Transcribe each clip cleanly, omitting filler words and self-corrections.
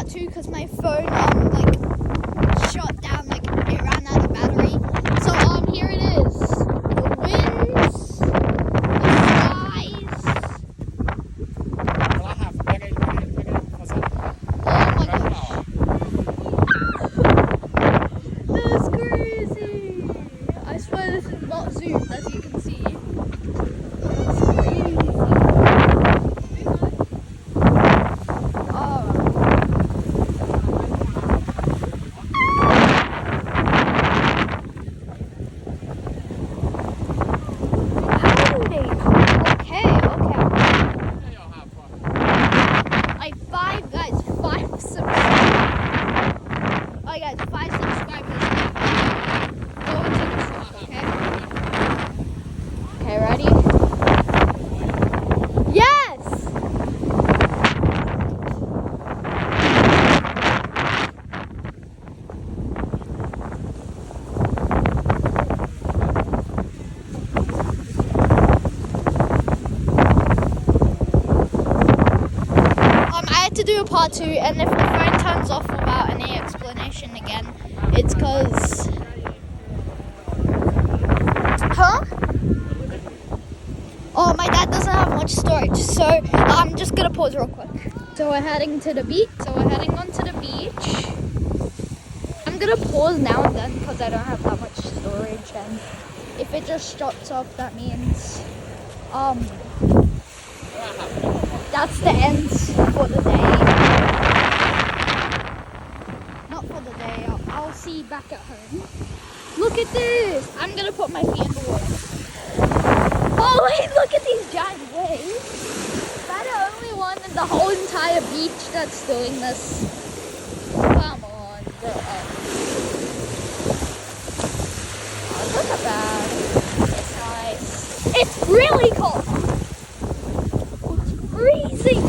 part 2 because my phone like shut down, like it ran out of battery. So here it is. The winds, the skies. Well, I have. Again, what's that? Oh my gosh. That's crazy. I swear this is not zoomed, as you can see. That's crazy. Oh. Okay. Like 5 guys, 5 subscribers. Alright guys, 5 subscribers. Go into the shop, okay? Okay, ready? Yes! I had to do a part 2, and if the phone turns off without any explanation again, it's because... Huh? Oh, my dad doesn't have much storage, so I'm just gonna pause real quick. So we're heading to the beach. Onto the beach. I'm gonna pause now and then because I don't have that much storage, and if it just shuts off, that means that's the end for the day. Not for the day. I'll see you back at home. Look at this. I'm gonna put my feet in the water. Oh wait, look at these giant waves. Am I the only one in the whole entire beach that's doing this? Come on, bro. Oh, it's not bad. It's nice. It's really cold. It's freezing.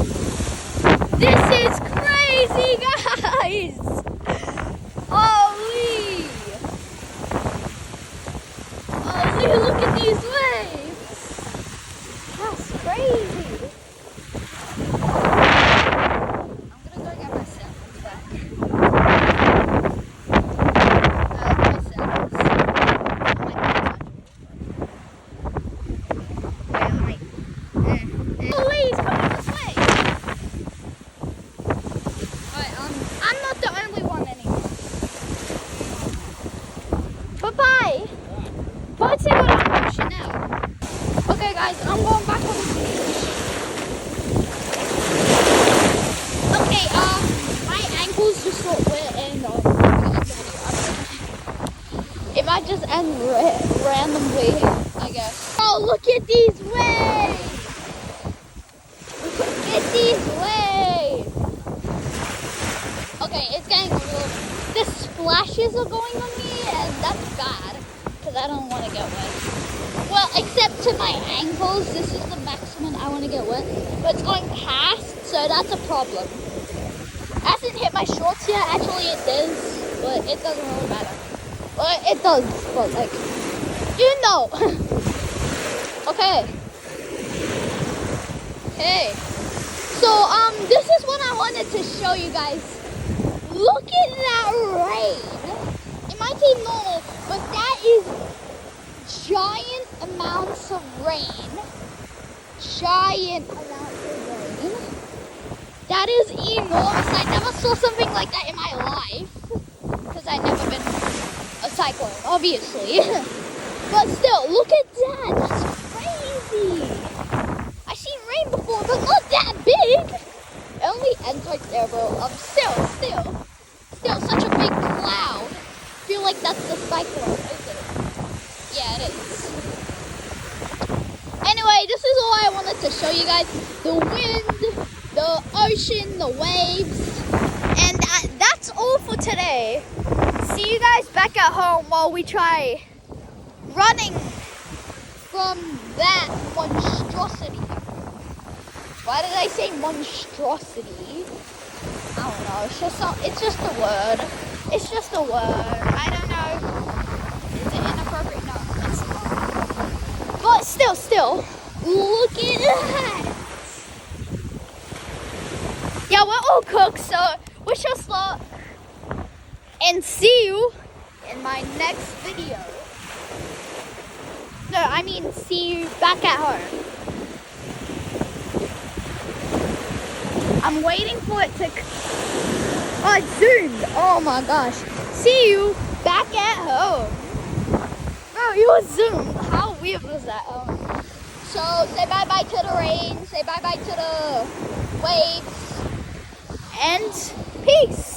This is crazy, guys. Holy, look at these waves. That's crazy. I'm gonna go get my sandals back. My sandals. Holy, it's coming this way. Alright, I'm not the only one anymore. Bye-bye. Bye to what I'm watching now. Okay guys, I'm going back on the beach. Okay, my ankles just got wet and it might just end randomly, I guess. Oh, look at these waves! Look at these waves! Okay, it's getting a little... The splashes are going on me and that's bad because I don't want to get wet. Well, except to my ankles, this is the maximum I want to get wet. But it's going past, so that's a problem. It hasn't hit my shorts yet. Actually, it does, but it doesn't really matter. Well, it does, but like, you know. Okay. Okay. So, this is what I wanted to show you guys. Look at that rain. It might seem normal, but that is giant amounts of rain. Giant amounts of rain. That is enormous. I never saw something like that in my life. Because I've never been a cyclone, obviously. But still, look at that. That's crazy. I've seen rain before, but not that big. It only ends right there, bro. Still, such a big cloud. I feel like that's the cyclone, is it? Yeah, it is. Anyway, this is all I wanted to show you guys. The wind, the ocean, the waves. And that's all for today. See you guys back at home while we try running from that monstrosity. Why did I say monstrosity? I don't know. It's just a word. It's just a word. I don't know. Is it inappropriate? No, it's not. But still, look at that. Yeah, we're all cooked, so wish us luck, and see you in my next video. No, I mean see you back at home. I'm waiting for it to... Oh, it zoomed. Oh my gosh. See you back at home. Bro, you were zoomed. How weird was that? So say bye-bye to the rain. Say bye-bye to the waves. And peace.